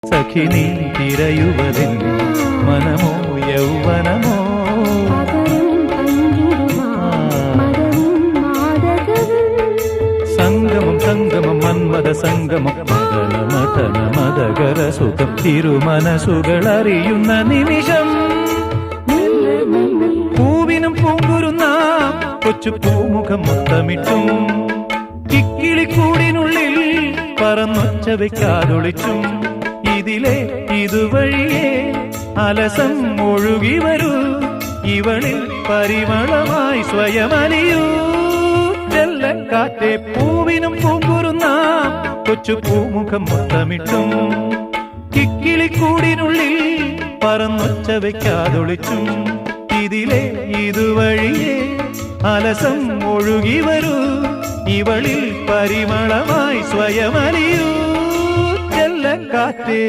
സഖിനി തിരയുവതിൻ മനമോ യൗവനമോ സംഗമം സംഗമം മന്മത സംഗമം മദന മദന മദകര സുഖം തിരുമനസുകളറിയുന്ന നിമിഷം പൂവിനും പൂങ്കുരുന്ന കൊച്ചു പൂമുഖം മൊത്തമിട്ടും കിക്കിളിക്കൂടിനുള്ളിൽ പറന്നൊച്ച വെക്കാതൊളിച്ചും ഇതിലെ ഇതുവഴിയേ അലസം ഒഴുകി വരൂ ഇവളിൽ പരിമളമായി സ്വയമലിയൂ ചെല്ലക്കാറ്റെ പൂവിനും പൂങ്കുരുന്ന കൊച്ചു പൂമുഖം മൊത്തമിട്ടും കിക്കിളിക്കൂടിനുള്ളിൽ പറന്നൊച്ച വെക്കാതൊളിച്ചും ഇതിലെ ഇതുവഴിയേ അലസം ഒഴുകി വരൂ ഇവളിൽ പരിമളമായി സ്വയമലിയൂ ചെല്ലക്കാറ്റേ.